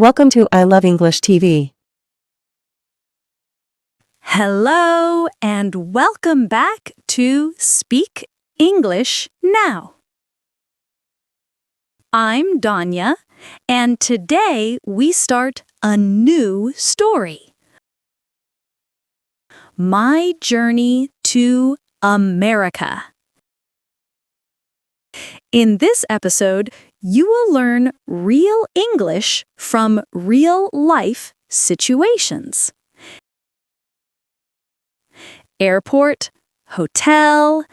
Welcome to I Love English TV. Hello and welcome back to Speak English Now. I'm Danya, and today we start a new story. My Journey to America. In this episode, you will learn real English from real-life situations. Airport, hotel,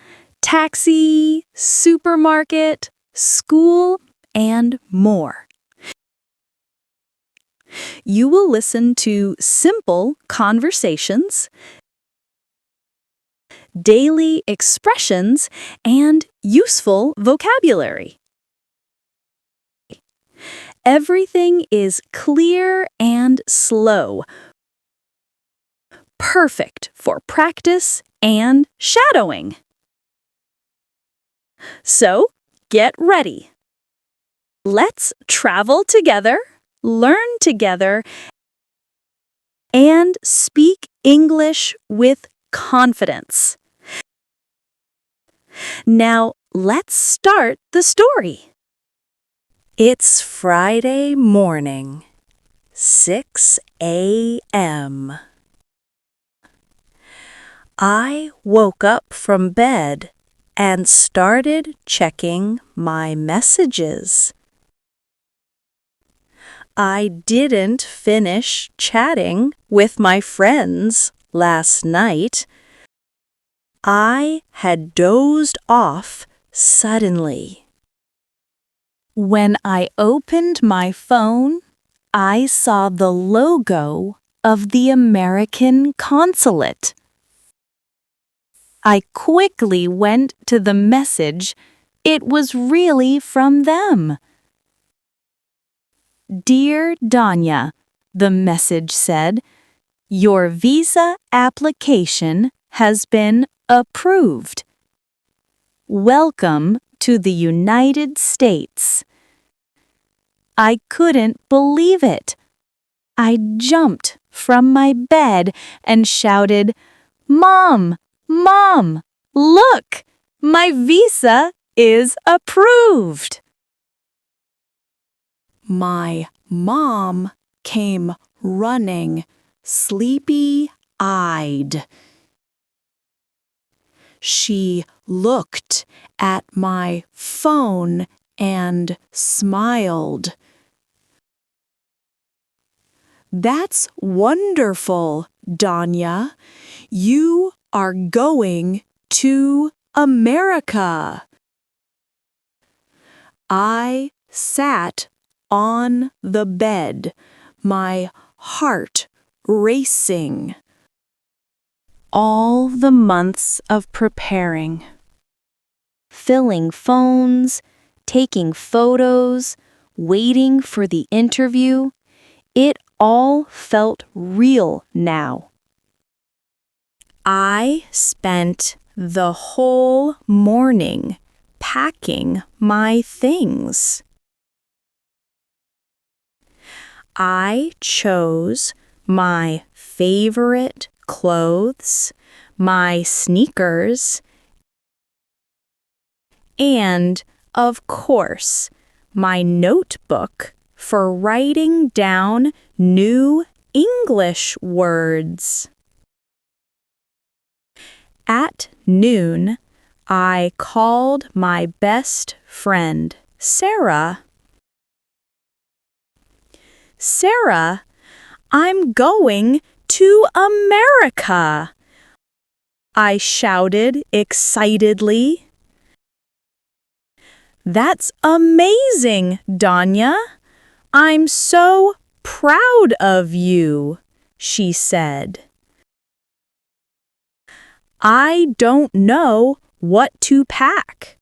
taxi, supermarket, school, and more. You will listen to simple conversations, daily expressions, and useful vocabulary. Everything is clear and slow, perfect for practice and shadowing. So, get ready. Let's travel together, learn together, and speak English with confidence. Now, let's start the story. It's Friday morning, 6 a.m. I woke up from bed and started checking my messages. I didn't finish chatting with my friends last night. I had dozed off suddenly. When I opened my phone, I saw the logo of the American consulate. I quickly went to the message. It was really from them. Dear Danya, the message said, your visa application has been approved. Welcome to the United States. I couldn't believe it. I jumped from my bed and shouted, Mom! Mom! Look! My visa is approved! My mom came running, sleepy-eyed. She looked at my phone and smiled. That's wonderful, Danya. You are going to America. I sat on the bed, my heart racing. All the months of preparing, filling phones, taking photos, waiting for the interview, it all felt real now. I spent the whole morning packing my things. I chose my favorite clothes, my sneakers, and, of course, my notebook for writing down new English words. At noon, I called my best friend, Sarah. Sarah, I'm going to America! I shouted excitedly. That's amazing, Danya. I'm so proud of you, she said. I don't know what to pack.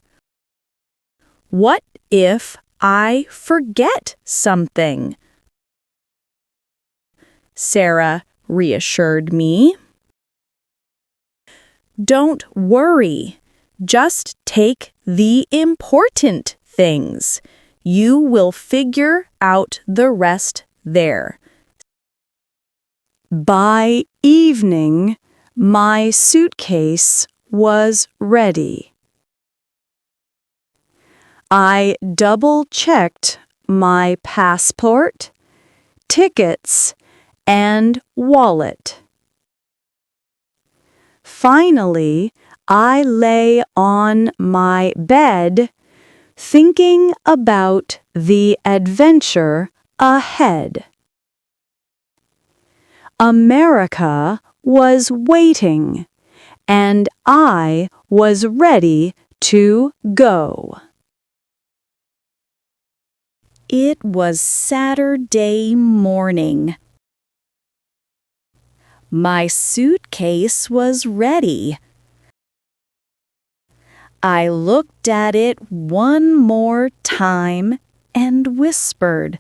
What if I forget something? Sarah reassured me. Don't worry. Just take the important things. You will figure out the rest there. By evening, my suitcase was ready. I double-checked my passport, tickets, and wallet. Finally, I lay on my bed, thinking about the adventure ahead. America was waiting, and I was ready to go. It was Saturday morning. My suitcase was ready. I looked at it one more time and whispered,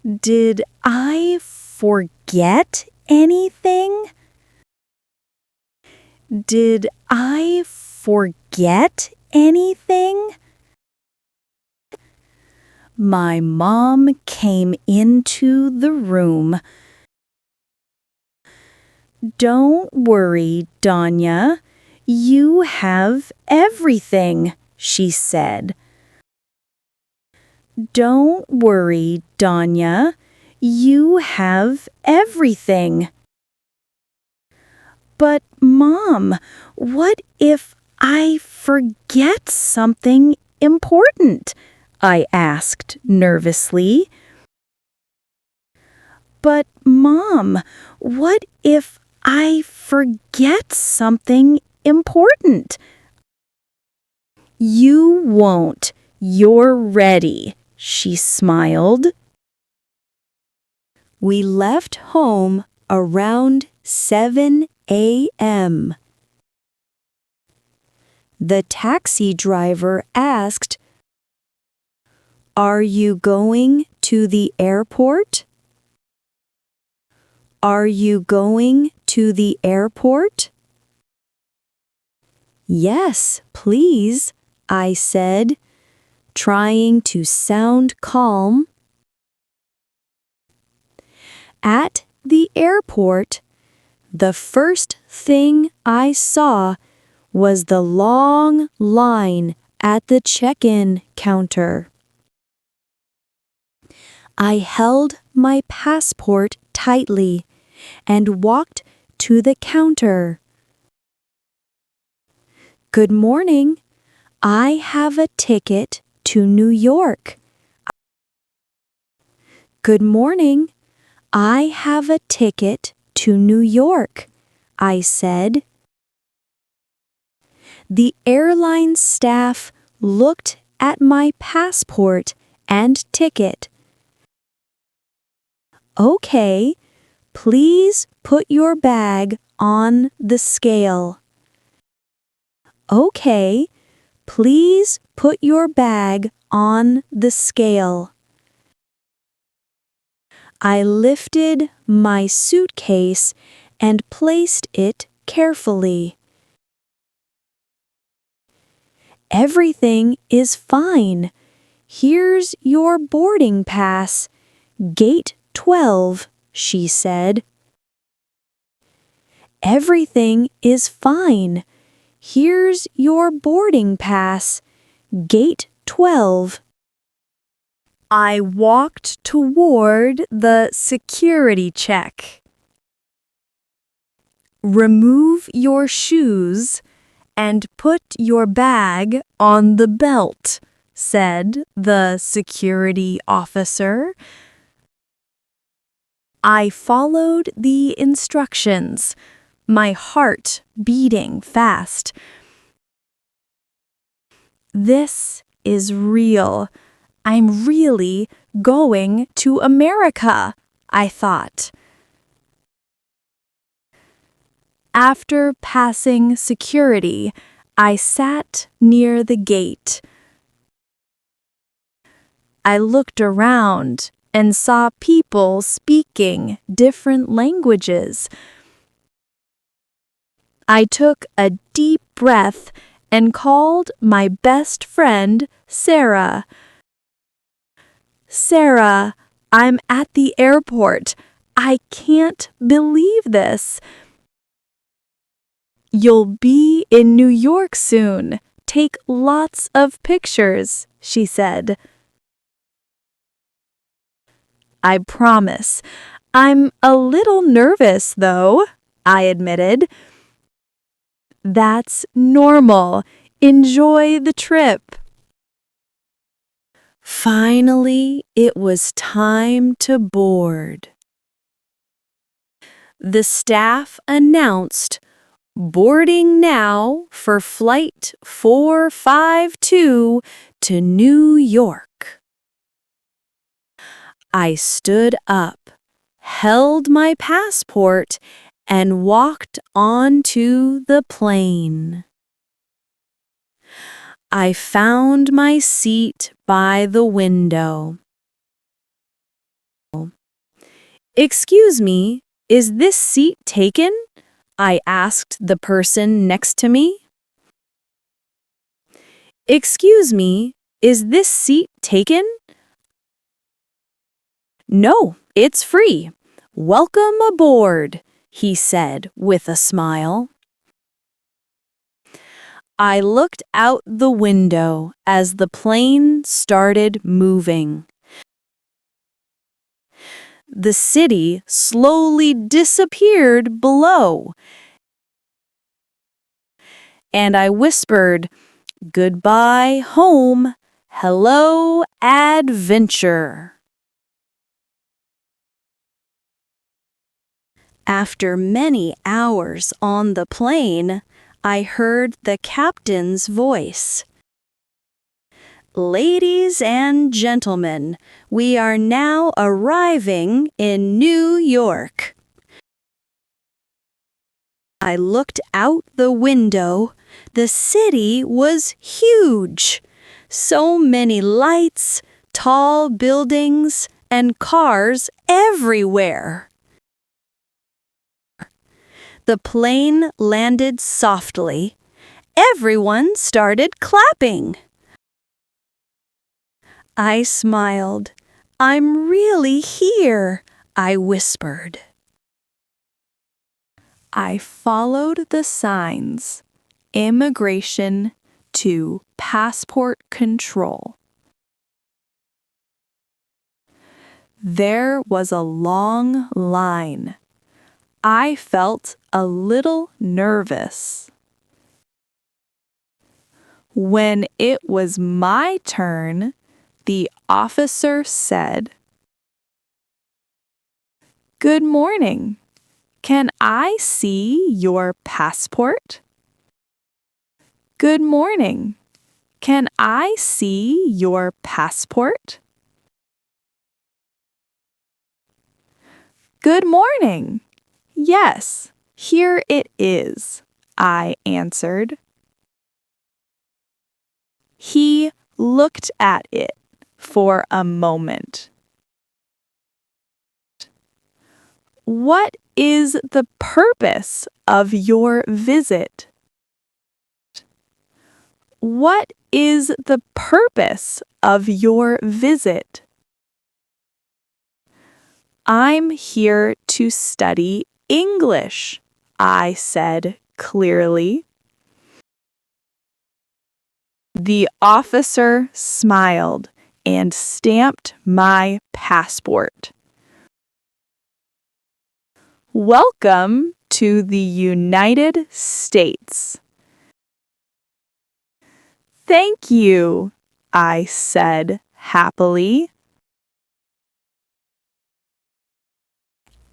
"Did I forget anything? Did I forget anything?" My mom came into the room. "Don't worry, Danya. You have everything," she said. "Don't worry, Danya. You have everything." "But, Mom, what if I forget something important?" I asked nervously. "But, Mom, what if I forget something important?" "You won't. You're ready," she smiled. We left home around 7 a.m. The taxi driver asked, "Are you going to the airport?" "Are you going to the airport?" "Yes, please," I said, trying to sound calm. At the airport, the first thing I saw was the long line at the check-in counter. I held my passport tightly and walked to the counter. "Good morning. I have a ticket to New York." "Good morning. I have a ticket to New York," I said. The airline staff looked at my passport and ticket. "Okay, please put your bag on the scale." "Okay, please put your bag on the scale." I lifted my suitcase and placed it carefully. "Everything is fine. Here's your boarding pass. Gate 12, she said. "Everything is fine. Here's your boarding pass. Gate 12. I walked toward the security check. "Remove your shoes and put your bag on the belt," said the security officer. I followed the instructions, my heart beating fast. This is real. I'm really going to America, I thought. After passing security, I sat near the gate. I looked around and saw people speaking different languages. I took a deep breath and called my best friend, Sarah. "Sarah, I'm at the airport. I can't believe this. You'll be in New York soon. Take lots of pictures, she said. I promise. I'm a little nervous, though, I admitted. That's normal. Enjoy the trip. Finally, it was time to board. The staff announced, "Boarding now for Flight 452 to New York." I stood up, held my passport, and walked onto the plane. I found my seat by the window. "Excuse me, is this seat taken?" I asked the person next to me. "Excuse me, is this seat taken?" "No, it's free. Welcome aboard," he said with a smile. I looked out the window as the plane started moving. The city slowly disappeared below, and I whispered, "Goodbye, home. Hello, adventure." After many hours on the plane, I heard the captain's voice. "Ladies and gentlemen, we are now arriving in New York." I looked out the window. The city was huge. So many lights, tall buildings, and cars everywhere. The plane landed softly. Everyone started clapping. I smiled. "I'm really here," I whispered. I followed the signs. Immigration to passport control. There was a long line. I felt a little nervous. When it was my turn, the officer said, "Good morning. Can I see your passport?" "Good morning. Can I see your passport?" "Good morning. Yes, here it is," I answered. He looked at it for a moment. "What is the purpose of your visit?" "What is the purpose of your visit?" "I'm here to study English," I said clearly. The officer smiled and stamped my passport. "Welcome to the United States." "Thank you," I said happily.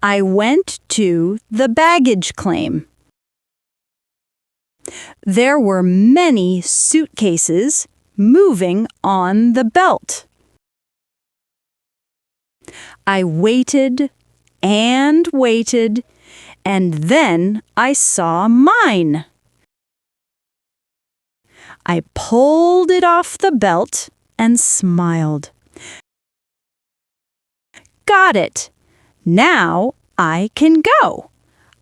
I went to the baggage claim. There were many suitcases moving on the belt. I waited and waited, and then I saw mine. I pulled it off the belt and smiled. "Got it. Now I can go,"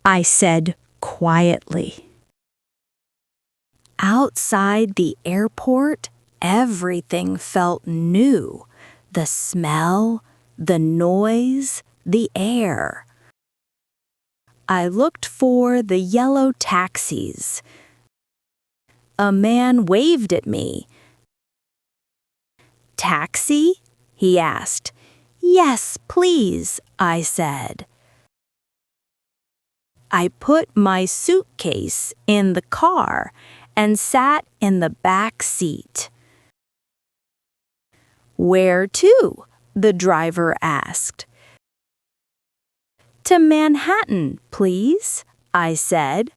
I said quietly. Outside the airport, everything felt new. The smell, the noise, the air. I looked for the yellow taxis. A man waved at me. "Taxi?" he asked. "Yes, please," I said. I put my suitcase in the car and sat in the back seat. "Where to?" the driver asked. "To Manhattan, please," I said.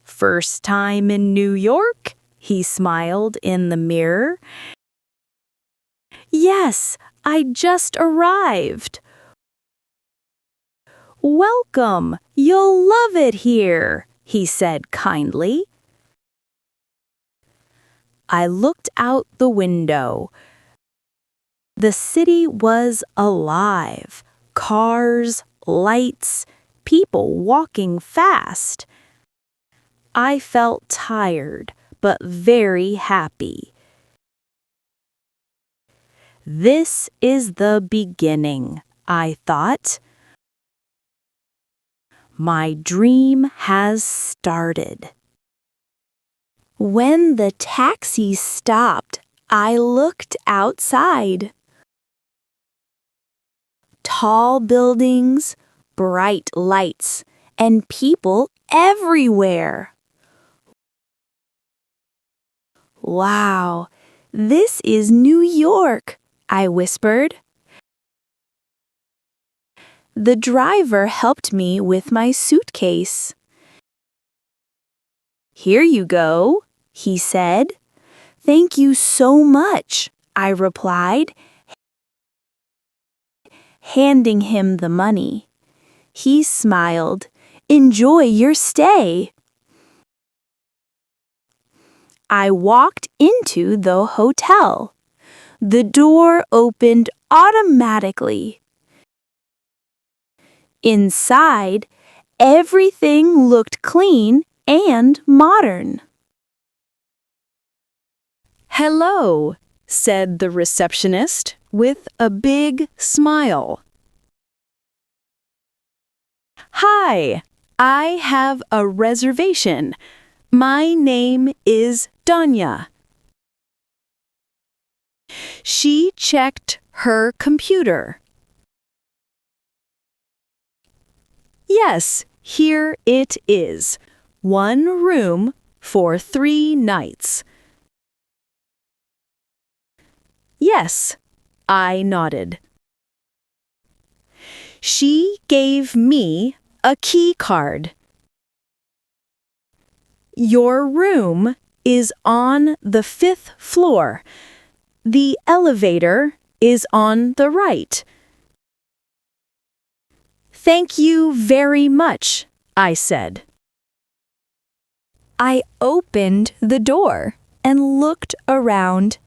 "First time in New York?" he smiled in the mirror. "Yes, I just arrived." "Welcome, you'll love it here," he said kindly. I looked out the window. The city was alive. Cars, lights, people walking fast. I felt tired, but very happy. This is the beginning, I thought. My dream has started. When the taxi stopped, I looked outside. Tall buildings, bright lights, and people everywhere. "Wow, this is New York," I whispered. The driver helped me with my suitcase. "Here you go," he said. "Thank you so much," I replied, handing him the money. He smiled. "Enjoy your stay." I walked into the hotel. The door opened automatically. Inside, everything looked clean and modern. "Hello," said the receptionist with a big smile. "Hi, I have a reservation. My name is Danya." She checked her computer. "Yes, here it is. 1 room for 3 nights." "Yes," I nodded. She gave me a key card. "Your room is on the 5th floor. The elevator is on the right." "Thank you very much," I said. I opened the door and looked around.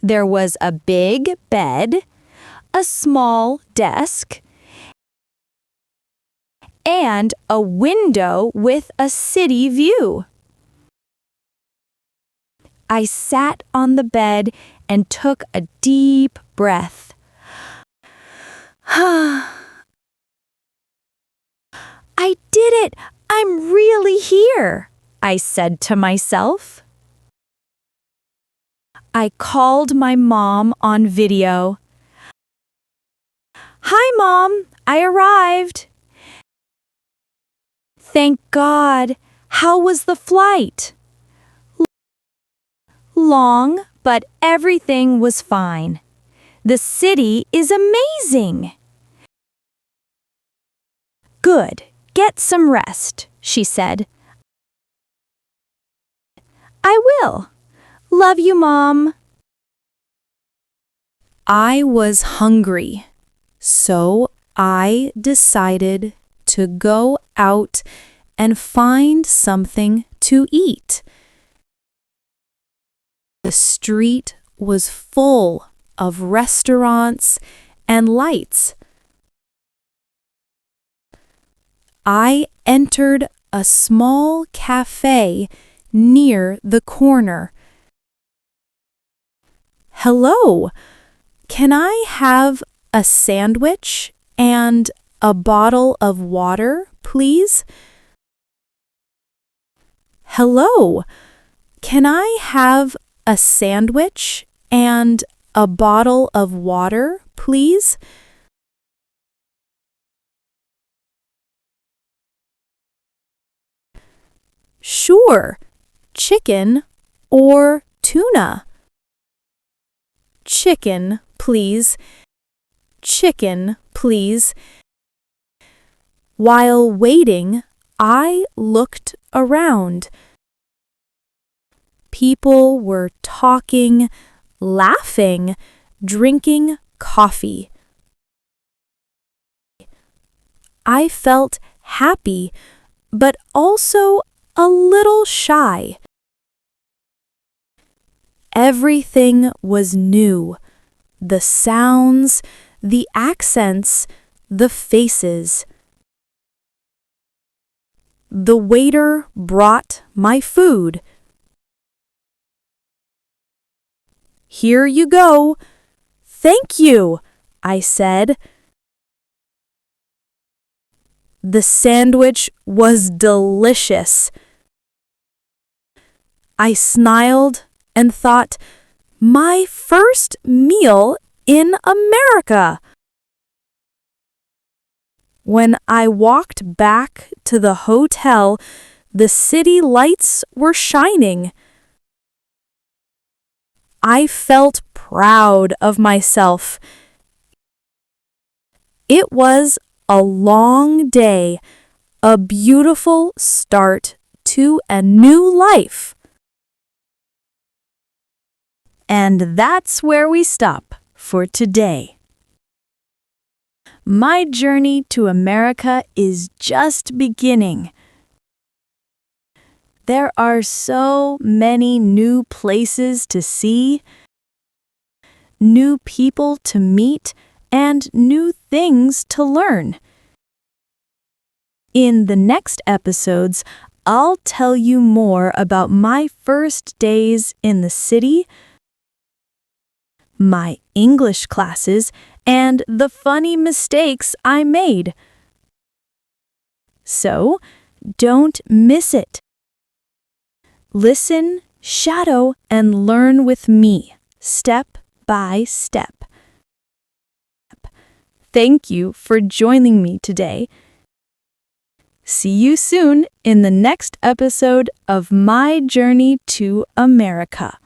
There was a big bed, a small desk, and a window with a city view. I sat on the bed and took a deep breath. I did it! I'm really here, I said to myself. I called my mom on video. "Hi, Mom, I arrived." "Thank God. How was the flight?" "Long, but everything was fine. The city is amazing." "Good. Get some rest," she said. "I will. Love you, Mom." I was hungry, so I decided to go out and find something to eat. The street was full of restaurants and lights. I entered a small cafe near the corner. Hello, can I have a sandwich and a bottle of water, please? Hello, can I have a sandwich and a bottle of water, please? Sure, chicken or tuna? Chicken, please. Chicken, please. While waiting, I looked around. People were talking, laughing, drinking coffee. I felt happy, but also a little shy. Everything was new. The sounds, the accents, the faces. The waiter brought my food. Here you go. Thank you, I said. The sandwich was delicious. I smiled and thought, my first meal in America. When I walked back to the hotel, the city lights were shining. I felt proud of myself. It was a long day, a beautiful start to a new life. And that's where we stop for today. My journey to America is just beginning. There are so many new places to see, new people to meet, and new things to learn. In the next episodes, I'll tell you more about my first days in the city, my English classes, and the funny mistakes I made. So, don't miss it. Listen, shadow, and learn with me, step by step. Thank you for joining me today. See you soon in the next episode of My Journey to America.